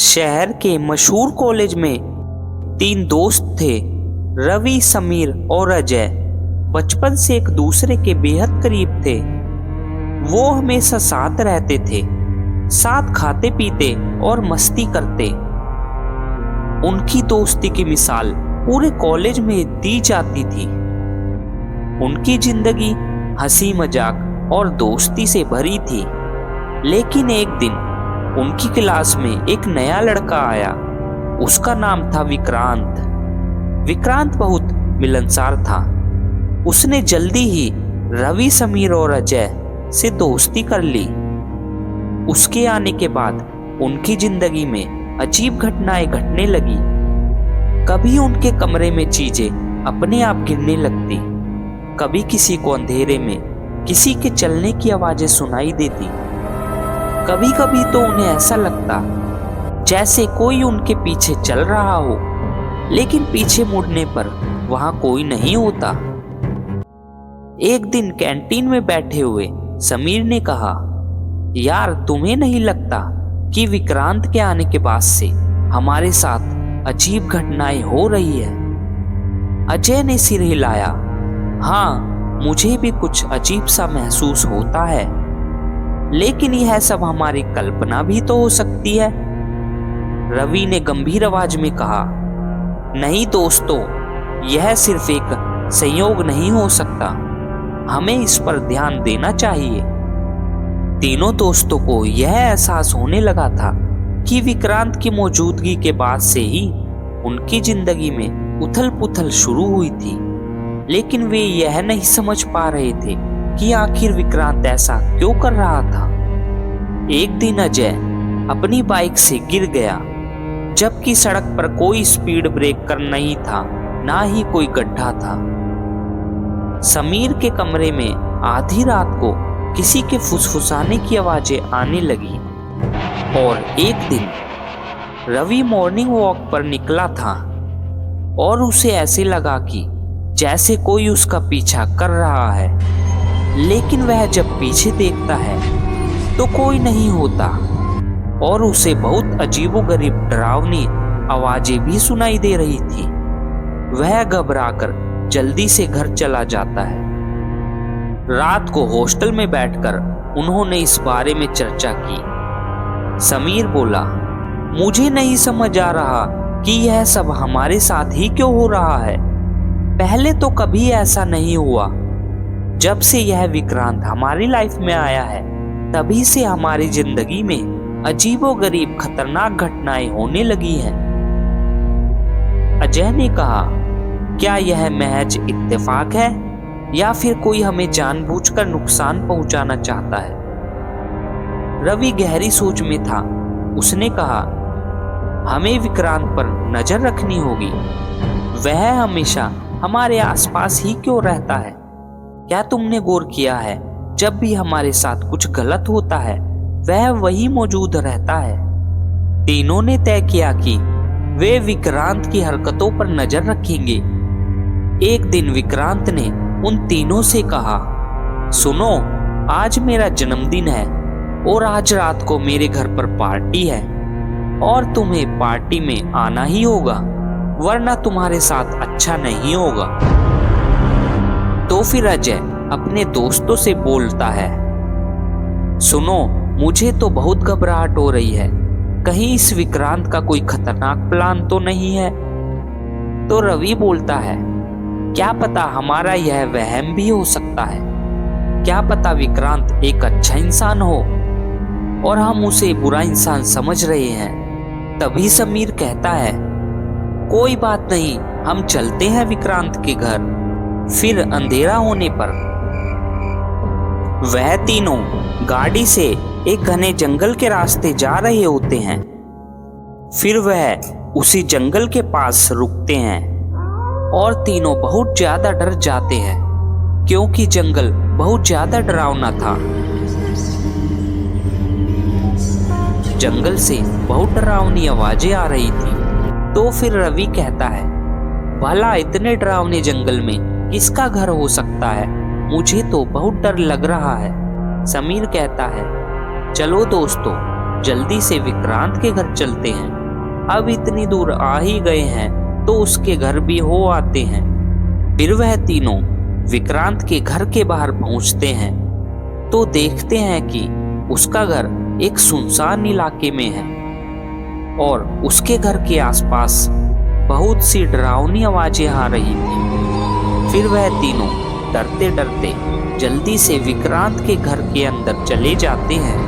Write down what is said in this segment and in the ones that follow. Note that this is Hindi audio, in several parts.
शहर के मशहूर कॉलेज में तीन दोस्त थे, रवि, समीर और अजय। बचपन से एक दूसरे के बेहद करीब थे। वो हमेशा साथ रहते थे, साथ खाते पीते और मस्ती करते। उनकी दोस्ती की मिसाल पूरे कॉलेज में दी जाती थी। उनकी जिंदगी हंसी मजाक और दोस्ती से भरी थी। लेकिन एक दिन उनकी क्लास में एक नया लड़का आया। उसका नाम था विक्रांत। विक्रांत बहुत मिलनसार था। उसने जल्दी ही रवि, समीर और अजय से दोस्ती कर ली। उसके आने के बाद उनकी जिंदगी में अजीब घटनाएं घटने लगी। कभी उनके कमरे में चीजें अपने आप गिरने लगती, कभी किसी को अंधेरे में किसी के चलने की आवाजें सुनाई देती। कभी कभी तो उन्हें ऐसा लगता जैसे कोई उनके पीछे चल रहा हो, लेकिन पीछे मुड़ने पर वहां कोई नहीं होता। एक दिन कैंटीन में बैठे हुए समीर ने कहा, यार तुम्हें नहीं लगता कि विक्रांत के आने के बाद से हमारे साथ अजीब घटनाएं हो रही है? अजय ने सिर हिलाया। हाँ, मुझे भी कुछ अजीब सा महसूस होता है, लेकिन यह सब हमारी कल्पना भी तो हो सकती है। रवि ने गंभीर आवाज में कहा, नहीं दोस्तों, यह सिर्फ एक संयोग नहीं हो सकता। हमें इस पर ध्यान देना चाहिए। तीनों दोस्तों को यह एहसास होने लगा था कि विक्रांत की मौजूदगी के बाद से ही उनकी जिंदगी में उथल पुथल शुरू हुई थी। लेकिन वे यह नहीं समझ पा रहे थे कि आखिर विक्रांत ऐसा क्यों कर रहा था। एक दिन अजय अपनी बाइक से गिर गया, जबकि सड़क पर कोई स्पीड ब्रेकर नहीं था, ना ही कोई गड्ढा था। समीर के कमरे में आधी रात को किसी के फुसफुसाने की आवाजें आने लगी। और एक दिन रवि मॉर्निंग वॉक पर निकला था और उसे ऐसे लगा कि जैसे कोई उसका पीछा कर रहा है। लेकिन वह जब पीछे देखता है तो कोई नहीं होता और उसे बहुत अजीबोगरीब डरावनी आवाजें भी सुनाई दे रही थी। वह घबराकर जल्दी से घर चला जाता है। रात को हॉस्टल में बैठकर उन्होंने इस बारे में चर्चा की। समीर बोला, मुझे नहीं समझ आ रहा कि यह सब हमारे साथ ही क्यों हो रहा है। पहले तो कभी ऐसा नहीं हुआ। जब से यह विक्रांत हमारी लाइफ में आया है, तभी से हमारी जिंदगी में अजीबोगरीब खतरनाक घटनाएं होने लगी हैं। अजय ने कहा, क्या यह महज इत्तेफाक है या फिर कोई हमें जानबूझकर नुकसान पहुंचाना चाहता है? रवि गहरी सोच में था। उसने कहा, हमें विक्रांत पर नजर रखनी होगी। वह हमेशा हमारे आसपास ही क्यों रहता है? क्या तुमने गौर किया है, जब भी हमारे साथ कुछ गलत होता है वह वही मौजूद रहता है। तीनों ने तय किया कि वे विक्रांत की हरकतों पर नजर रखेंगे। एक दिन विक्रांत ने उन तीनों से कहा, सुनो, आज मेरा जन्मदिन है और आज रात को मेरे घर पर पार्टी है और तुम्हें पार्टी में आना ही होगा, वरना तुम्हारे साथ अच्छा नहीं होगा। तो फिर अजय अपने दोस्तों से बोलता है, सुनो, मुझे तो बहुत घबराहट हो रही है। कहीं इस विक्रांत का कोई खतरनाक प्लान तो नहीं है? तो रवि बोलता है, क्या पता हमारा यह वहम भी हो सकता है। क्या पता विक्रांत एक अच्छा इंसान हो और हम उसे बुरा इंसान समझ रहे हैं। तभी समीर कहता है, कोई बात नहीं, हम चलते हैं विक्रांत के घर। फिर अंधेरा होने पर वह तीनों गाड़ी से एक घने जंगल के रास्ते जा रहे होते हैं। फिर वह उसी जंगल के पास रुकते हैं और तीनों बहुत ज्यादा डर जाते हैं, क्योंकि जंगल बहुत ज्यादा डरावना था। जंगल से बहुत डरावनी आवाजें आ रही थी। तो फिर रवि कहता है, भला इतने डरावने जंगल में किसका घर हो सकता है? मुझे तो बहुत डर लग रहा है। समीर कहता है, चलो दोस्तों, जल्दी से विक्रांत के घर चलते हैं। अब इतनी दूर आ ही गए हैं तो उसके घर भी हो आते हैं। फिर वह तीनों विक्रांत के घर के बाहर पहुंचते हैं तो देखते हैं कि उसका घर एक सुनसान इलाके में है और उसके घर के आसपास बहुत सी डरावनी आवाजें आ रही थी। फिर वह तीनों डरते डरते जल्दी से विक्रांत के घर के अंदर चले जाते हैं।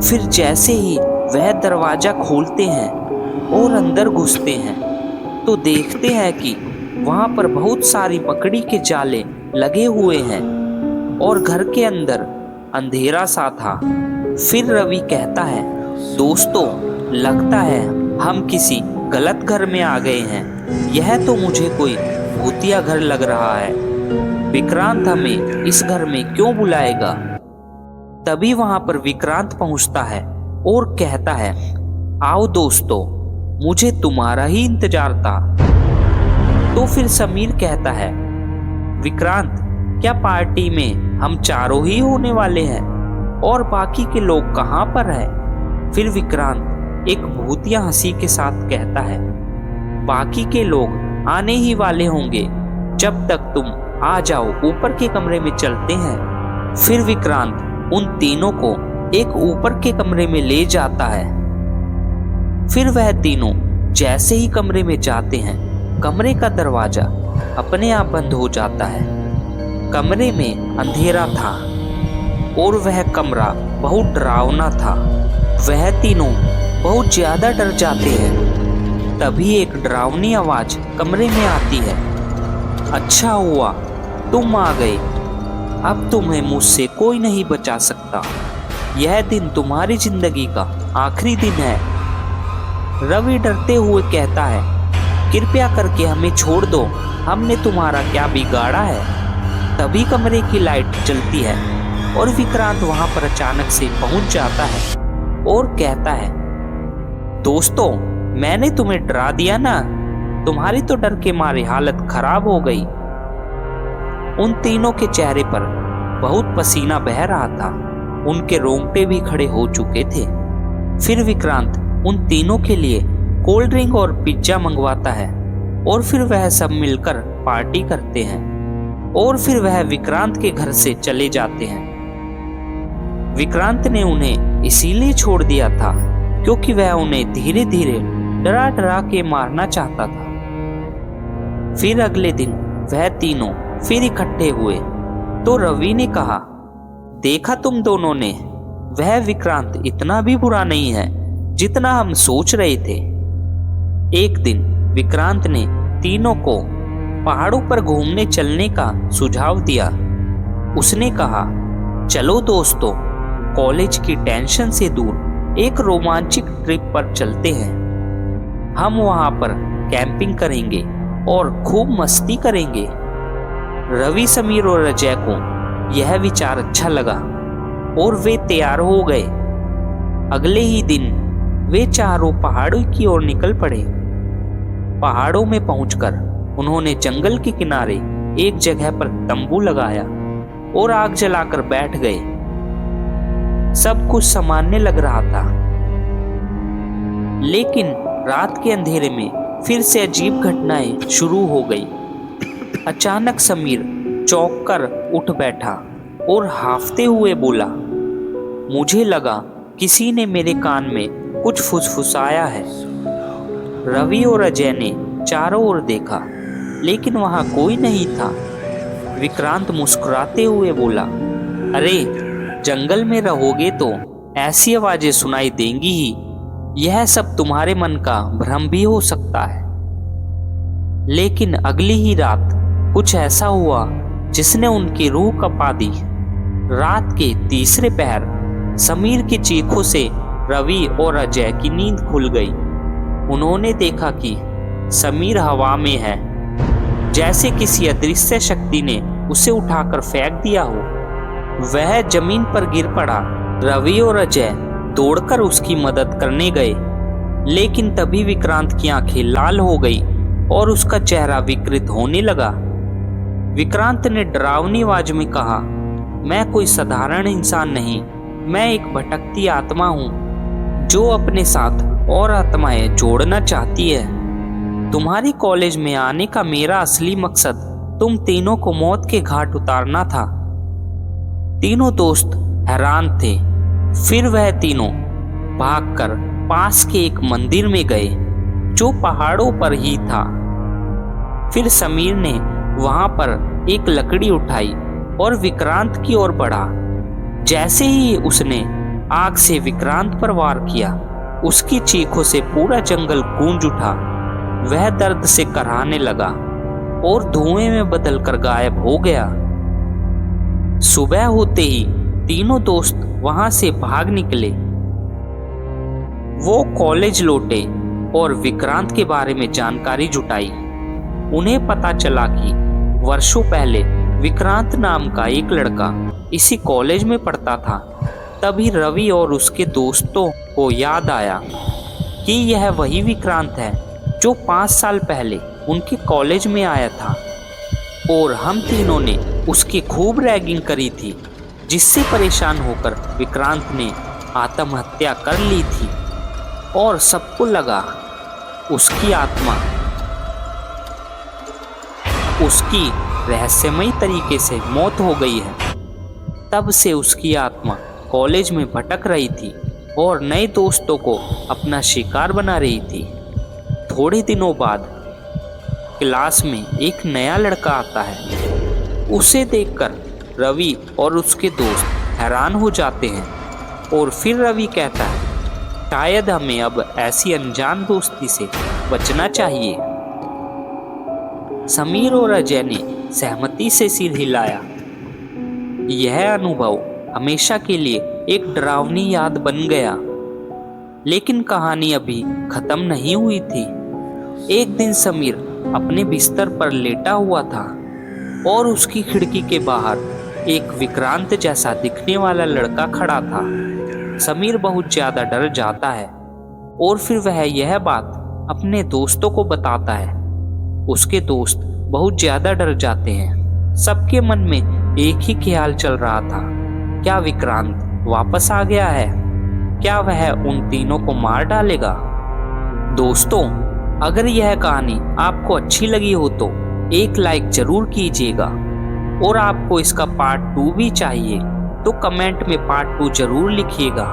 फिर जैसे ही वह दरवाजा खोलते हैं और अंदर घुसते हैं तो देखते हैं कि वहां पर बहुत सारी मकड़ी के जाले लगे हुए हैं और घर के अंदर अंधेरा सा था। फिर रवि कहता है, दोस्तों लगता है हम किसी गलत घर में आ गए हैं। यह तो मुझे कोई भूतिया घर लग रहा है। विक्रांत हमें इस घर में क्यों बुलाएगा? तभी वहां पर विक्रांत पहुंचता है और कहता है, आओ दोस्तों, मुझे तुम्हारा ही इंतजार था। तो फिर समीर कहता है, विक्रांत क्या पार्टी में हम चारों ही होने वाले हैं और बाकी के लोग कहां पर हैं? फिर विक्रांत एक भूतिया हंसी के साथ कहता है, बाकी के लोग आने ही वाले होंगे, जब तक तुम आ जाओ ऊपर के कमरे में चलते हैं। फिर विक्रांत उन तीनों को एक ऊपर के कमरे में ले जाता है। फिर वह तीनों जैसे ही कमरे में जाते हैं, कमरे का दरवाजा अपने आप बंद हो जाता है। कमरे में अंधेरा था और वह कमरा बहुत डरावना था। वह तीनों बहुत ज्यादा डर जाते हैं। तभी एक डरावनी आवाज कमरे में आती है, अच्छा हुआ तुम आ गए, अब तुम्हें मुझसे कोई नहीं बचा सकता। यह दिन तुम्हारी जिंदगी का आखिरी दिन है। रवि डरते हुए कहता है, कृपया करके हमें छोड़ दो, हमने तुम्हारा क्या बिगाड़ा है? तभी कमरे की लाइट जलती है और विक्रांत वहां पर अचानक से पहुंच जाता है और कहता है, दोस्तों मैंने तुम्हें डरा दिया ना, तुम्हारी तो डर के मारे हालत खराब हो गई। उन तीनों के चेहरे पर बहुत पसीना बह रहा था, उनके रोंगटे भी खड़े हो चुके थे। फिर विक्रांत उन तीनों के लिए कोल्ड ड्रिंक और पिज्जा मंगवाता है और फिर वह सब मिलकर पार्टी करते हैं और फिर वह विक्रांत के घर से चले जाते हैं। विक्रांत ने उन्हें इसीलिए छोड़ दिया था क्योंकि वह उन्हें धीरे धीरे डरा डरा के मारना चाहता था। फिर अगले दिन वह तीनों फिर इकट्ठे हुए तो रवि ने कहा, देखा तुम दोनों ने, वह विक्रांत इतना भी बुरा नहीं है जितना हम सोच रहे थे। एक दिन विक्रांत ने तीनों को पहाड़ों पर घूमने चलने का सुझाव दिया। उसने कहा, चलो दोस्तों, कॉलेज की टेंशन से दूर एक रोमांचक ट्रिप पर चलते हैं। हम वहां पर कैंपिंग करेंगे और खूब मस्ती करेंगे। रवि, समीर और अजय को यह विचार अच्छा लगा और वे तैयार हो गए। अगले ही दिन वे चारों पहाड़ों की ओर निकल पड़े। पहाड़ों में पहुंचकर उन्होंने जंगल के किनारे एक जगह पर तंबू लगाया और आग जलाकर बैठ गए। सब कुछ सामान्य लग रहा था, लेकिन रात के अंधेरे में फिर से अजीब घटनाएं शुरू हो गई। अचानक समीर चौंक कर उठ बैठा और हांफते हुए बोला, मुझे लगा किसी ने मेरे कान में कुछ फुसफुसाया है। रवि और अजय ने चारों ओर देखा, लेकिन वहां कोई नहीं था। विक्रांत मुस्कुराते हुए बोला, अरे जंगल में रहोगे तो ऐसी आवाजें सुनाई देंगी ही, यह सब तुम्हारे मन का भ्रम भी हो सकता है। लेकिन अगली ही रात कुछ ऐसा हुआ जिसने उनकी रूह कपा दी। रात के तीसरे पहर समीर की चीखों से रवि और अजय की नींद खुल गई। उन्होंने देखा कि समीर हवा में है, जैसे किसी अदृश्य शक्ति ने उसे उठाकर फेंक दिया हो। वह जमीन पर गिर पड़ा। रवि और अजय दौड़कर उसकी मदद करने गए, लेकिन तभी विक्रांत की आंखें लाल हो गई और उसका चेहरा विकृत होने लगा। विक्रांत ने डरावनी आवाज में कहा, मैं कोई साधारण इंसान नहीं, मैं एक भटकती आत्मा हूँ जो अपने साथ और आत्माएं जोड़ना चाहती है। तुम्हारी कॉलेज में आने का मेरा असली मकसद तुम तीनों को मौत के घाट उतारना था। तीनों दोस्त हैरान थे। फिर वह तीनों भागकर पास के एक मंदिर में गए जो पहाड़ों पर ही था। फिर समीर ने वहां पर एक लकड़ी उठाई और विक्रांत की ओर बढ़ा। जैसे ही उसने आग से विक्रांत पर वार किया, उसकी चीखों से पूरा जंगल गूंज उठा। वह दर्द से कराहने लगा और धुएं में बदलकर गायब हो गया। सुबह होते ही तीनों दोस्त वहां से भाग निकले। वो कॉलेज लौटे और विक्रांत के बारे में जानकारी जुटाई। उन्हें पता चला कि वर्षों पहले विक्रांत नाम का एक लड़का इसी कॉलेज में पढ़ता था। तभी रवि और उसके दोस्तों को याद आया कि यह वही विक्रांत है जो 5 साल पहले उनके कॉलेज में आया था और हम तीनों ने उसकी खूब रैगिंग करी थी, जिससे परेशान होकर विक्रांत ने आत्महत्या कर ली थी और सबको लगा उसकी आत्मा उसकी रहस्यमयी तरीके से मौत हो गई है। तब से उसकी आत्मा कॉलेज में भटक रही थी और नए दोस्तों को अपना शिकार बना रही थी। थोड़े दिनों बाद क्लास में एक नया लड़का आता है। उसे देखकर रवि और उसके दोस्त हैरान हो जाते हैं और फिर रवि कहता है, शायद हमें अब ऐसी अनजान दोस्ती से बचना चाहिए। समीर और अजय ने सहमति से सिर हिलाया। यह अनुभव हमेशा के लिए एक डरावनी याद बन गया। लेकिन कहानी अभी खत्म नहीं हुई थी। एक दिन समीर अपने बिस्तर पर लेटा हुआ था और उसकी खिड़की के बाहर एक विक्रांत जैसा दिखने वाला लड़का खड़ा था। समीर बहुत ज्यादा डर जाता है और फिर वह यह बात अपने दोस्तों को बताता है। उसके दोस्त बहुत ज्यादा डर जाते हैं। सबके मन में एक ही ख्याल चल रहा था, क्या विक्रांत वापस आ गया है? क्या वह उन तीनों को मार डालेगा? दोस्तों, अगर यह कहानी आपको अच्छी लगी हो तो एक लाइक जरूर कीजिएगा और आपको इसका पार्ट 2 भी चाहिए तो कमेंट में पार्ट 2 जरूर लिखिएगा।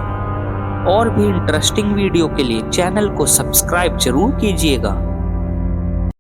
और भी इंटरेस्टिंग वीडियो के लिए चैनल को सब्सक्राइब जरूर कीजिएगा।